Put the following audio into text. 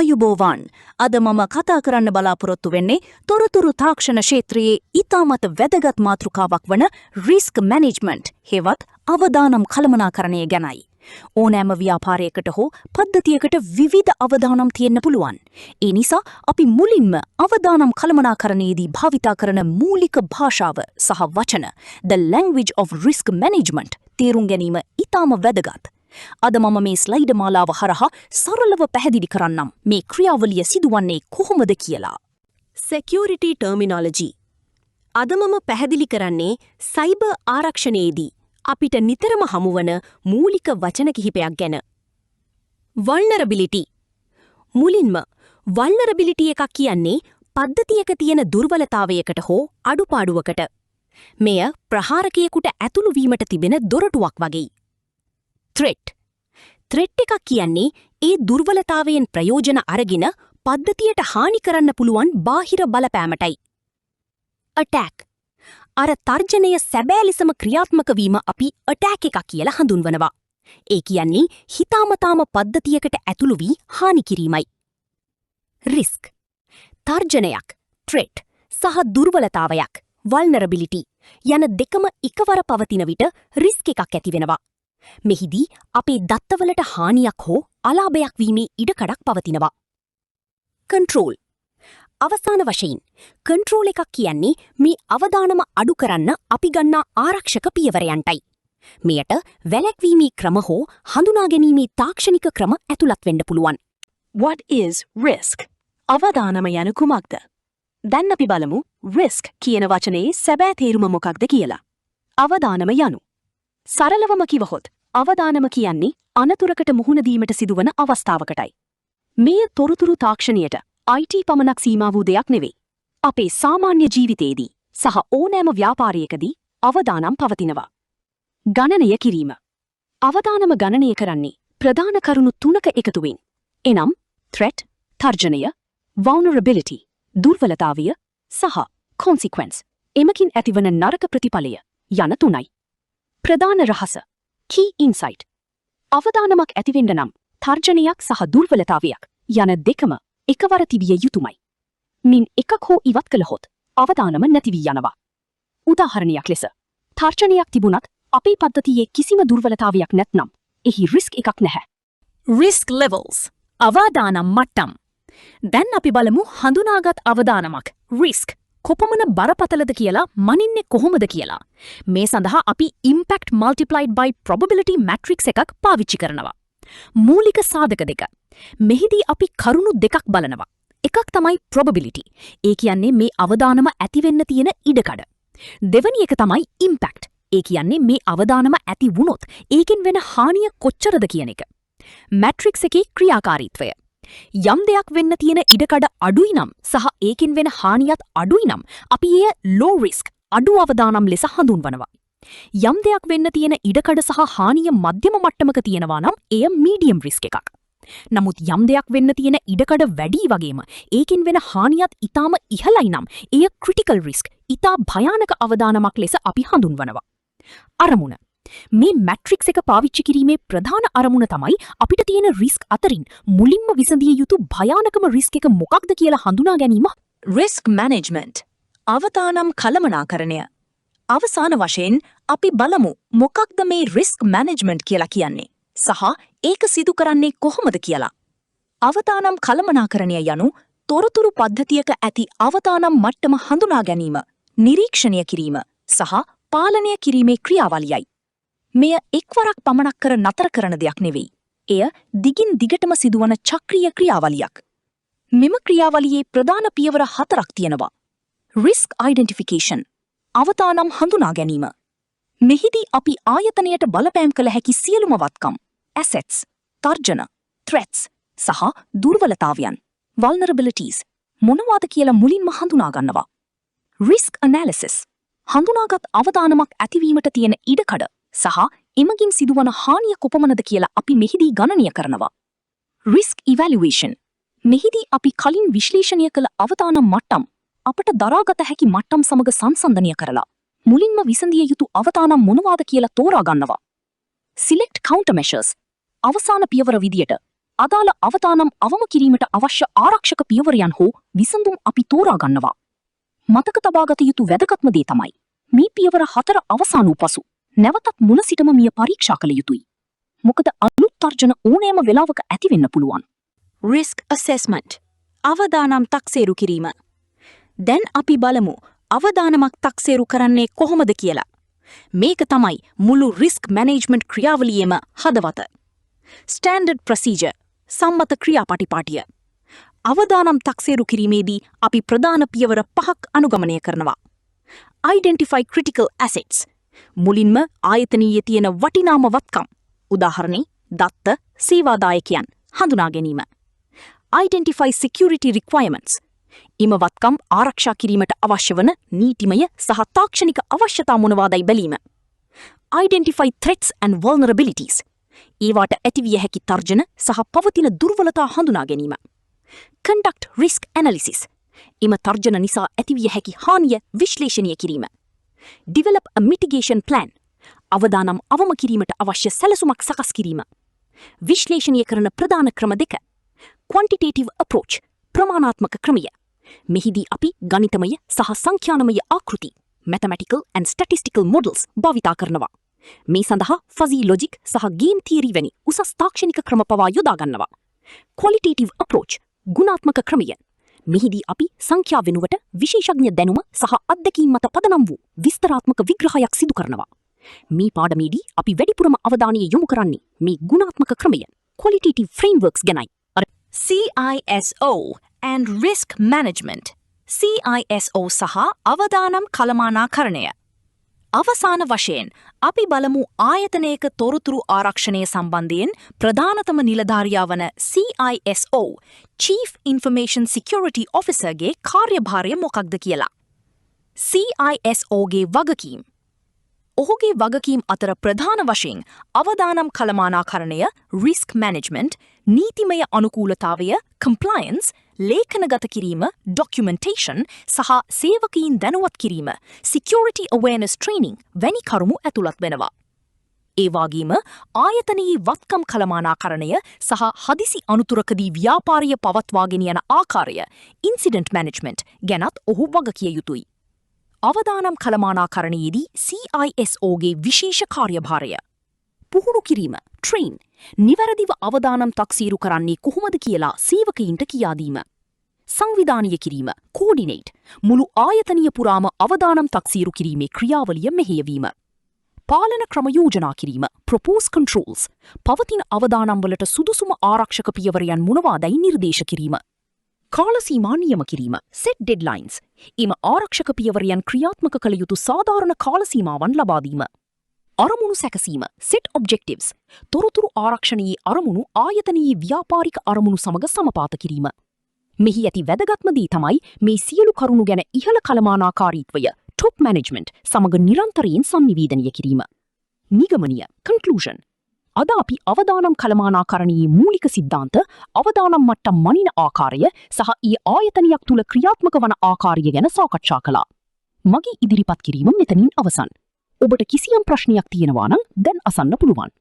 ආයුබෝවන් අද මම කතා කරන්න බලාපොරොත්තු වෙන්නේ තොරතුරු තාක්ෂණ ක්ෂේත්‍රයේ ඉතාමත් වැදගත් මාතෘකාවක් වන රිස්ක් මැනේජ්මන්ට් හෙවත් අවදානම් කළමනාකරණය ගැනයි. ඕනෑම ව්‍යාපාරයකට හෝ පද්ධතියකට විවිධ අවදානම් තියෙන්න පුළුවන්. ඒ නිසා අපි මුලින්ම අවදානම් කළමනාකරණයේදී භාවිතා කරන මූලික භාෂාව සහ වචන the language of risk management තේරුම් ගැනීම ඉතාම වැදගත්. අද මම මේ ස්ලයිඩ් මාලාව හරහා සරලව පැහැදිලි කරන්නම් මේ ක්‍රියාවලිය සිදුවන්නේ කොහොමද කියලා. Security terminology. අද මම පැහැදිලි කරන්නේ සයිබර් ආරක්ෂණයේදී අපිට නිතරම හමුවන මූලික වචන කිහිපයක් ගැන. vulnerability. මුලින්ම vulnerability එකක් කියන්නේ පද්ධතියක තියෙන දුර්වලතාවයකට හෝ අඩුපාඩුවකට. මෙය ප්‍රහාරකයෙකුට ඇතුළු වීමට තිබෙන දොරටුවක් වගේ. threat. threat එකක් කියන්නේ ඒ දුර්වලතාවයෙන් ප්‍රයෝජන අරගෙන පද්ධතියට හානි කරන්න පුළුවන් බාහිර බලපෑමටයි. attack. අර තර්ජනය සැබෑ ලෙසම ක්‍රියාත්මක වීම අපි attack එකක් කියලා හඳුන්වනවා. ඒ කියන්නේ හිතාමතාම පද්ධතියකට ඇතුළු වී හානි කිරීමයි. risk. තර්ජනයක්, threat සහ දුර්වලතාවයක්, vulnerability යන දෙකම එකවර පවතින විට risk එකක් ඇති වෙනවා. මෙහිදී අපේ දත්තවලට හානියක් හෝ අලාභයක් වීමේ ඉඩකඩක් පවතිනවා. control. අවසාන වශයෙන් control එකක් කියන්නේ මේ අවදානම අඩු කරන්න අපි ගන්නා ආරක්ෂක පියවරයන්ටයි. මෙයට වැළැක්වීමේ ක්‍රම හෝ හඳුනා ගැනීමේ තාක්ෂණික ක්‍රම ඇතුළත් වෙන්න පුළුවන්. What is risk? අවදානම යනු කුමක්ද? දැන් අපි බලමු risk කියන වචනේ සැබෑ තේරුම මොකක්ද කියලා. අවදානම යනු සරලවම කිවහොත් අවදානම කියන්නේ අනතුරකට මුහුණ දීමට සිදුවන අවස්ථාවකටයි. මේ තොරතුරු තාක්ෂණයට IT පමණක් සීමා වූ දෙයක් නෙවෙයි. අපේ සාමාන්‍ය ජීවිතයේදී සහ ඕනෑම ව්‍යාපාරයකදී අවදානම් පවතිනවා. ගණනය කිරීම. අවදානම ගණනය කරන්නේ ප්‍රධාන කරුණු 3ක එකතුවෙන්. එනම් threat, තර්ජනය, vulnerability, දුර්වලතාවය සහ consequence, එමකින් ඇතිවන නරක ප්‍රතිඵලය යන 3යි. ප්‍රධාන රහස key insight. අවදානමක් ඇතිවෙන්න නම් තර්ජනයක් සහ දුර්වලතාවයක් යන දෙකම එකවර තිබිය යුතුමයි. මින් එකක් හෝ ඉවත් කළහොත් අවදානම නැති වී යනවා. උදාහරණයක් ලෙස තර්ජනයක් තිබුණත් අපේ පද්ධතියේ කිසිම දුර්වලතාවයක් නැත්නම් එහි රිස්ක් එකක් නැහැ. risk levels. අවදානම් මට්ටම්. දැන් අපි බලමු හඳුනාගත් අවදානමක් risk කොපමණ බරපතලද කියලා මනින්නේ කොහොමද කියලා. මේ සඳහා අපි impact multiplied by probability matrix එකක් පාවිච්චි කරනවා. මූලික සාධක දෙක. මෙහිදී අපි කරුණු දෙකක් බලනවා. එකක් තමයි probability. ඒ කියන්නේ මේ අවදානම ඇති වෙන්න තියෙන ඉඩකඩ. දෙවැනි එක තමයි impact. ඒ කියන්නේ මේ අවදානම ඇති වුණොත් ඒකෙන් වෙන හානිය කොච්චරද කියන එක. matrix එකේ ක්‍රියාකාරීත්වය. යම් දෙයක් වෙන්න තියෙන ඉඩකඩ අඩුයි නම් සහ ඒකෙන් වෙන හානියත් අඩුයි නම් අපි එය low risk අඩු අවදානම් ලෙස හඳුන්වනවා. යම් දෙයක් වෙන්න තියෙන ඉඩකඩ සහ හානිය මධ්‍යම මට්ටමක තියෙනවා නම් එය medium risk එකක්. නමුත් යම් දෙයක් වෙන්න තියෙන ඉඩකඩ වැඩි වගේම ඒකෙන් වෙන හානියත් ඊටාම ඉහළයි නම් එය critical risk ඊටා භයානක අවදානමක් ලෙස අපි හඳුන්වනවා. අරමුණ. මේ මැට්‍රික්ස් එක පාවිච්චි කිරීමේ ප්‍රධාන අරමුණ තමයි අපිට තියෙන රිස්ක් අතරින් මුලින්ම විසඳිය යුතු භයානකම රිස්ක් එක මොකක්ද කියලා හඳුනා ගැනීම. risk management. අවදානම් කළමනාකරණය. අවසාන වශයෙන් අපි බලමු මොකක්ද මේ risk management කියලා කියන්නේ සහ ඒක සිදු කරන්නේ කොහොමද කියලා. අවදානම් කළමනාකරණය යනු තොරතුරු පද්ධතියක ඇති අවදානම් මට්ටම හඳුනා ගැනීම, නිරීක්ෂණය කිරීම සහ පාලනය කිරීමේ ක්‍රියාවලියයි. මෙය එක්වරක් පමණක් කර නතර කරන දෙයක් නෙවෙයි. එය දිගින් දිගටම සිදුවන චක්‍රීය ක්‍රියාවලියක්. මෙම ක්‍රියාවලියේ ප්‍රධාන පියවර 4ක් තියෙනවා. risk identification. අවදානම් හඳුනා ගැනීම. මෙහිදී අපි ආයතනයට බලපෑම් කළ හැකි සියලුම වත්කම්, assets, තර්ජන, threats සහ දුර්වලතාවයන්, vulnerabilities මොනවාද කියලා මුලින්ම හඳුනා ගන්නවා. risk analysis. හඳුනාගත් අවදානමක් ඇතිවීමට තියෙන ඉඩකඩ සහ එමගින් සිදුවන හානිය කොපමණද කියලා අපි මෙහිදී ගණනය කරනවා. risk evaluation. මෙහිදී අපි කලින් විශ්ලේෂණය කළ අවදානම් මට්ටම් අපට දරාගත හැකි මට්ටම් සමග සංසන්දනය කරලා මුලින්ම විසඳිය යුතු අවදානම් මොනවාද කියලා තෝරා ගන්නවා. select countermeasures. අවසාන පියවර විදියට අදාළ අවදානම් අවම කිරීමට අවශ්‍ය ආරක්ෂක පියවරයන් හෝ විසඳුම් අපි තෝරා ගන්නවා. මතක තබාගත යුතු වැදගත්ම දේ තමයි මේ පියවර 4 අවසන් වූ පසු නැවතත් මුල සිටම මිය පරීක්ෂා කළ යුතුයි. මොකද අලුත් තර්ජන ඕනෑම වෙලාවක ඇති වෙන්න පුළුවන්. risk assessment අවදානම් තක්සේරු කිරීම. දැන් අපි බලමු අවදානමක් තක්සේරු කරන්නේ කොහොමද කියලා. මේක තමයි මුළු risk management ක්‍රියාවලියේම හදවත. standard procedure සම්මත ක්‍රියාපටිපාටිය. අවදානම් තක්සේරු කිරීමේදී අපි ප්‍රධාන පියවර 5ක් අනුගමනය කරනවා. identify critical assets මුලින්ම ආයතනීය තියෙන වටිනාම වත්කම් උදාහරණේ දත්ත සේවාදායකයන් හඳුනා ගැනීම. identify security requirements ඉම වත්කම් ආරක්ෂා කිරීමට අවශ්‍ය වන නීතිමය සහ තාක්ෂණික අවශ්‍යතා මොනවාදයි බැලීම. identify threats and vulnerabilities ඒවාට ඇතිවිය හැකි තර්ජන සහ පවතින දුර්වලතා හඳුනා ගැනීම. conduct risk analysis එම තර්ජන නිසා ඇතිවිය හැකි හානිය විශ්ලේෂණය කිරීම. develop a mitigation plan අවදානම් අවම කිරීමට අවශ්‍ය සැලසුමක් සකස් කිරීම. විශ්ලේෂණය කරන ප්‍රධාන ක්‍රම දෙක. quantitative approach ප්‍රමාණාත්මක ක්‍රමය. මෙහිදී අපි ගණිතමය සහ සංඛ්‍යානමය ආකෘති mathematical and statistical models භාවිතා කරනවා. මේ සඳහා fuzzy logic සහ game theory වැනි උසස් තාක්ෂණික ක්‍රම පවා යොදා ගන්නවා. qualitative approach ගුණාත්මක ක්‍රමය. මෙහිදී අපි සංඛ්‍යා වෙනුවට විශේෂඥ දැනුම සහ අත්දැකීම් මත පදනම් වූ විස්තරාත්මක විග්‍රහයක් සිදු කරනවා. මේ පාඩමේදී අපි වැඩිපුරම අවධානය යොමු කරන්නේ මේ ගුණාත්මක ක්‍රමය qualitative frameworks ගැනයි. CISO and risk management CISO සහ අවදානම් කළමනාකරණය. අවසාන වශයෙන් අපි බලමු ආයතනයක තොරතුරු ආරක්ෂණය සම්බන්ධයෙන් ප්‍රධානතම නිලධාරියා වන CISO Chief Information Security Officer ගේ කාර්යභාරය මොකක්ද කියලා. CISO ගේ වගකීම්. ඔහුගේ වගකීම් අතර ප්‍රධාන වශයෙන් අවදානම් කළමනාකරණය, risk management, නීතිමය අනුකූලතාවය, compliance, ලේඛනගත කිරීම, documentation සහ සේවකීන් දැනුවත් කිරීම, security awareness training වැනි කරුණු ඇතුළත් වෙනවා. ඒ වගේම ආයතනයේ වත්කම් කළමනාකරණය සහ හදිසි අනුතුරකදී ව්‍යාපාරය පවත්වාගෙන යන ආකාරය, incident management ගැනත් ඔහු වගකිය යුතුයි. අවදානම් කළමනාකරණයේදී CISO ගේ විශේෂ කාර්යභාරය. පුහුණු කිරීම, train, නිවැරදිව අවදානම් තක්සීරු කරන්නේ කොහොමද කියලා සේවකයින්ට කියා දීම. සංවිධානීය කිරීම, coordinate, මුළු ආයතනීය පුරාම අවදානම් තක්සීරු කිරීමේ ක්‍රියාවලිය මෙහෙයවීම. පාලන ක්‍රම යෝජනා කිරීම, propose controls, පවතින අවදානම් වලට සුදුසුම ආරක්ෂක පියවරයන් මොනවාදයි නිර්දේශ කිරීම. කාලසීමා නියම කිරීම, set deadlines, එම ආරක්ෂක පියවරයන් ක්‍රියාත්මක කළ යුතු සාධාරණ කාලසීමාවන් ලබා දීම. අරමුණු සැකසීම, set objectives, තොරතුරු ආරක්ෂණයේ අරමුණු ආයතනයේ ව්‍යාපාරික අරමුණු සමග සමපාත කිරීම. මෙහි ඇති වැදගත්ම දේ තමයි මේ සියලු කරුණු ගැන ඉහළ කළමනාකාරීත්වය, top management සමග නිරන්තරයෙන් සංනිවේදනය කිරීම. නිගමනය, conclusion. අද අපි අවදානම් කළමනාකරණයේ මූලික සිද්ධාන්ත, අවදානම් මට්ටම් මනින ආකාරය සහ ඊ ආයතනයක් තුල ක්‍රියාත්මක වන ආකාරය ගැන සාකච්ඡා කළා. මගේ ඉදිරිපත් කිරීම මෙතනින් අවසන්. ඔබට කිසියම් ප්‍රශ්නයක් තියෙනවා නම් දැන් අසන්න පුළුවන්.